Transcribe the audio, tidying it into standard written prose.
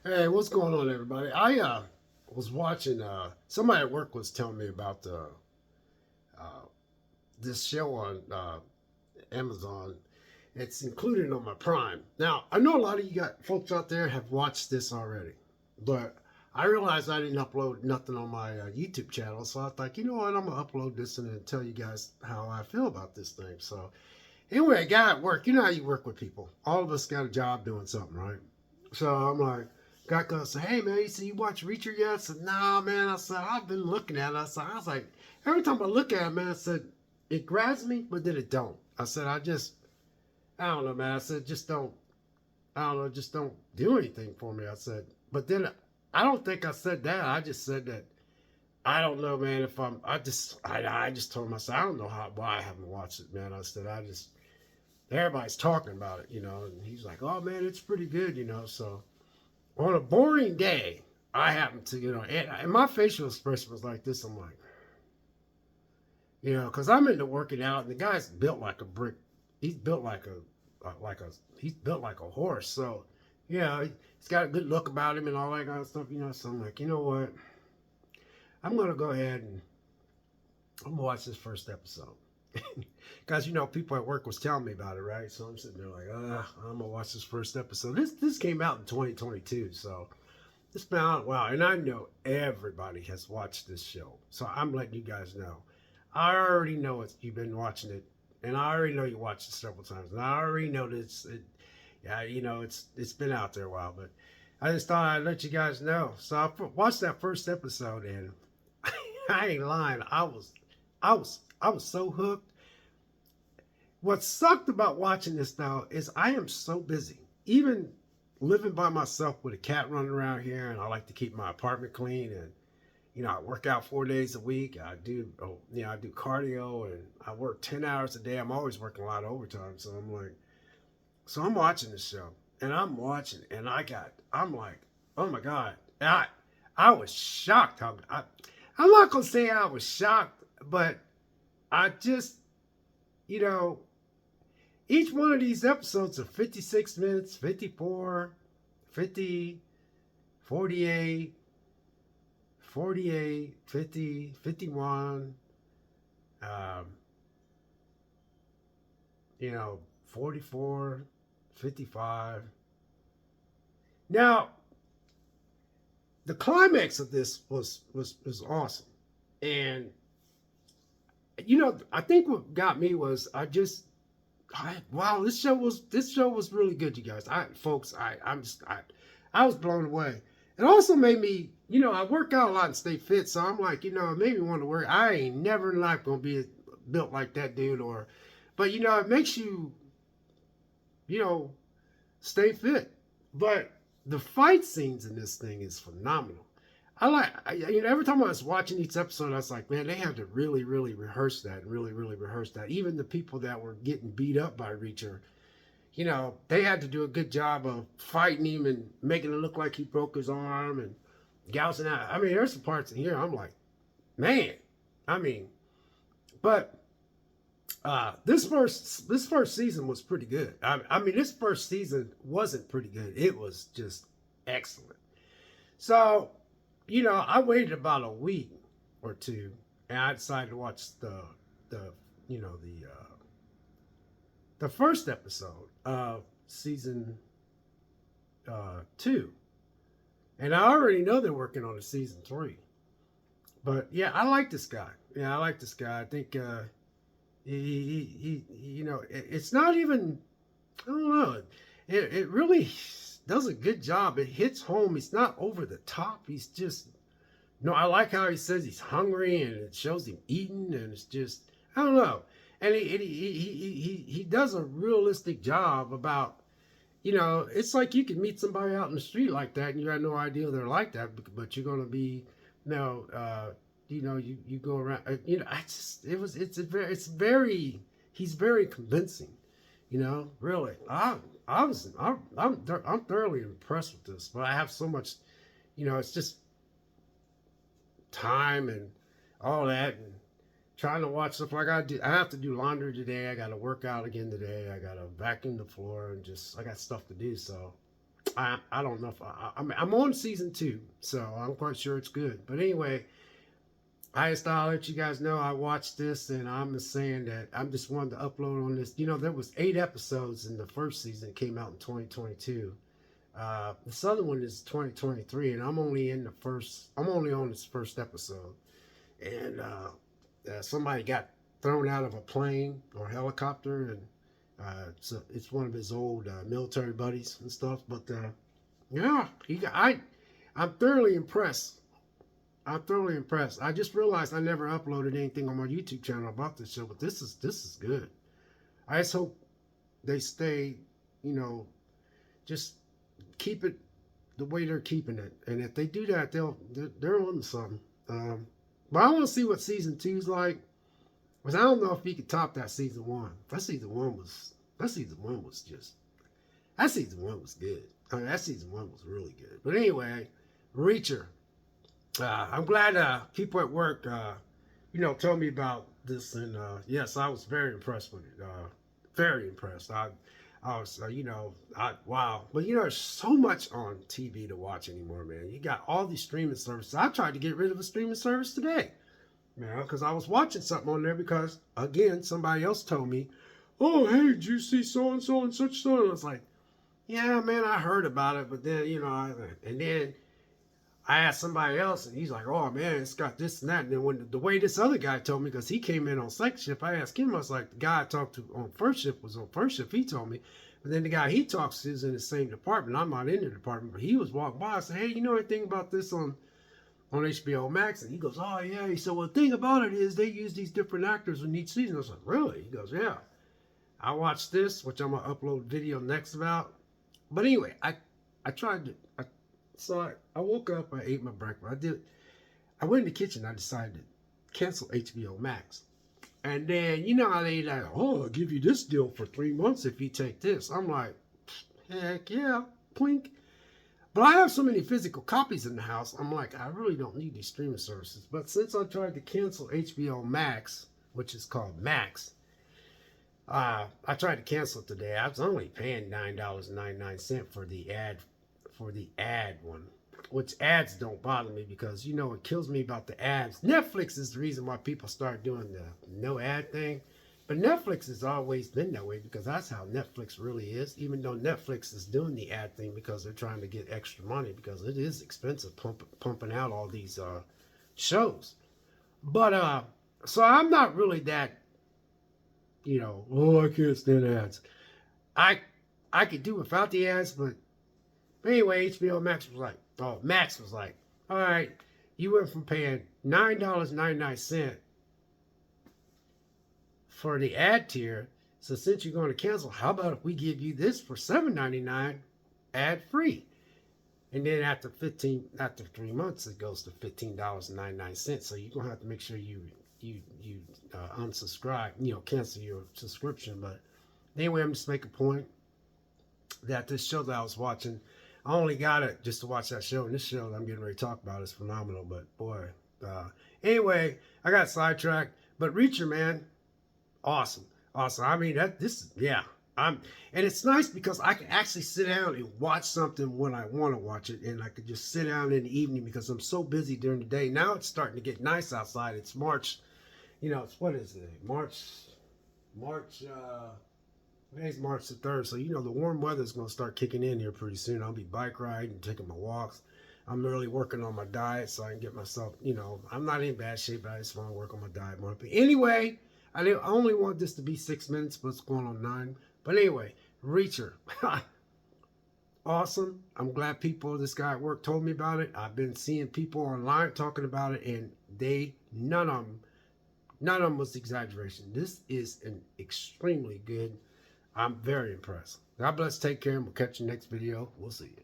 Hey, what's going on, everybody? I was watching. Somebody at work was telling me about uh, this show on Amazon. It's included on my Prime. Now, I know a lot of you got folks out there have watched this already, but I realized I didn't upload nothing on my YouTube channel, so I thought, you know what, I'm gonna upload this and then tell you guys how I feel about this thing. So, anyway, a guy at work, you know how you work with people. All of us got a job doing something, right? So I'm like, guy goes, hey man, you see you watch Reacher yet? I said, nah man. I said, I've been looking at it. I was like, every time I look at it, man, I said, it grabs me, but then it don't. I said, I don't know, man. I said, I don't know, just don't do anything for me. I said, but then I don't think I said that. I just said that I don't know, man. If I just told myself I don't know why I haven't watched it, man. I said everybody's talking about it, and he's like, oh man, it's pretty good, So on a boring day, I happen to, and my facial expression was like this. I'm like, because I'm into working out, and the guy's built like a brick. He's built he's built like a horse. So, he's got a good look about him and all that kind of stuff. So I'm like, you know what? I'm gonna go ahead and I'm gonna watch this first episode. Guys, people at work was telling me about it, right? So I'm sitting there like, I'm gonna watch this first episode. This came out in 2022, so it's been out a while, and I know everybody has watched this show, so I'm letting you guys know. I already know you've been watching it, and I already know you watched it several times, and I already know that yeah, it's been out there a while, but I just thought I'd let you guys know. So I watched that first episode, and I ain't lying, I was so hooked. What sucked about watching this though is I am so busy. Even living by myself with a cat running around here, and I like to keep my apartment clean, and I work out 4 days a week. I do cardio, and I work 10 hours a day. I'm always working a lot of overtime, so I'm watching this show, and I'm watching, and I'm like, oh my god, I was shocked. I'm not gonna say I was shocked, but I just you know each one of these episodes are 56 minutes, 54, 50, 48, 48, 50, 51, um, 44, 55. Now, the climax of this was awesome. And I think what got me was wow, this show was really good, you guys. I was blown away. It also made me, I work out a lot and stay fit, so I'm like, it made me want to work. I ain't never in life gonna be built like that dude, but it makes you, you know, stay fit. But the fight scenes in this thing is phenomenal. Every time I was watching each episode, I was like, man, they had to really, really rehearse that, really, really rehearse that. Even the people that were getting beat up by Reacher, they had to do a good job of fighting him and making it look like he broke his arm and gouging out. I mean, there's some parts in here I'm like, man, I mean, but this first season was pretty good. I mean, this first season wasn't pretty good. It was just excellent. So, I waited about a week or two, and I decided to watch the the first episode of season 2, and I already know they're working on a season 3. But yeah, I like this guy. Yeah, I like this guy. I think it's not even. I don't know. It really does a good job. It hits home. He's not over the top. He's just no. I like how he says he's hungry, and it shows him eating, and it's just I don't know. And he does a realistic job about it's like you can meet somebody out in the street like that, and you have no idea they're like that, but you're gonna be you know you go around I just it's very he's very convincing, really. I'm thoroughly impressed with this, but I have so much, it's just time and all that, and trying to watch stuff like I have to do laundry today. I got to work out again today. I got to vacuum the floor, and just I got stuff to do. So I don't know if I'm on season 2, so I'm quite sure it's good. But anyway, I just thought I'll let you guys know I watched this, and I'm just saying that I'm just wanted to upload on this. You know, there was 8 episodes in the first season. It came out in 2022. This other one is 2023, and I'm only in the first. I'm only on this first episode, and somebody got thrown out of a plane or helicopter, and it's one of his old military buddies and stuff. But yeah, I'm thoroughly impressed. I'm thoroughly impressed. I just realized I never uploaded anything on my YouTube channel about this show, but this is good. I just hope they stay, you know, just keep it the way they're keeping it. And if they do that, they're on to something. But I want to see what season 2's like, because I don't know if he could top that season 1. That season 1 was good. I mean, that season 1 was really good. But anyway, Reacher. I'm glad people at work, told me about this, and yes, I was very impressed with it. Very impressed. I was, wow. But there's so much on TV to watch anymore, man. You got all these streaming services. I tried to get rid of a streaming service today, because I was watching something on there because, again, somebody else told me, oh, hey, did you see so and so and such so? And I was like, yeah, man, I heard about it, but then, and then I asked somebody else, and he's like, oh, man, it's got this and that. And then when the way this other guy told me, because he came in on second shift, I asked him, I was like, the guy I talked to on first shift was on first shift, he told me. But then the guy he talks to is in the same department. I'm not in the department, but he was walking by. I said, hey, you know anything about this on HBO Max? And he goes, oh, yeah. He said, well, the thing about it is they use these different actors in each season. I was like, really? He goes, yeah. I watched this, which I'm going to upload a video next about. But anyway, I tried to... So I woke up, I ate my breakfast. I went in the kitchen, I decided to cancel HBO Max. And then, you know how they like, oh, I'll give you this deal for 3 months if you take this. I'm like, heck yeah, plink. But I have so many physical copies in the house, I'm like, I really don't need these streaming services. But since I tried to cancel HBO Max, which is called Max, I tried to cancel it today. I was only paying $9.99 for the ad one, which ads don't bother me because it kills me about the ads. Netflix is the reason why people start doing the no ad thing, but Netflix has always been that way because that's how Netflix really is, even though Netflix is doing the ad thing because they're trying to get extra money because it is expensive pumping out all these shows. But so I'm not really that, oh, I can't stand ads. I could do without the ads, but anyway, HBO Max was like, all right, you went from paying $9.99 for the ad tier. So since you're going to cancel, how about if we give you this for $7.99 ad free? And then after 3 months, it goes to $15.99. So you're gonna have to make sure you unsubscribe, cancel your subscription. But anyway, I'm just making a point that this show that I was watching, I only got it just to watch that show, and this show that I'm getting ready to talk about is phenomenal. But boy, anyway, I got sidetracked. But Reacher, man, awesome. I mean, and it's nice because I can actually sit down and watch something when I want to watch it, and I could just sit down in the evening because I'm so busy during the day. Now it's starting to get nice outside. It's March, what is it? Today's March the 3rd, so the warm weather is going to start kicking in here pretty soon. I'll be bike riding, taking my walks. I'm really working on my diet so I can get myself, I'm not in bad shape, but I just want to work on my diet more. But anyway, I only want this to be 6 minutes, but it's going on 9. But anyway, Reacher. Awesome. I'm glad this guy at work told me about it. I've been seeing people online talking about it, and none of them was exaggeration. This is an extremely good. I'm very impressed. God bless. Take care, and we'll catch you next video. We'll see you.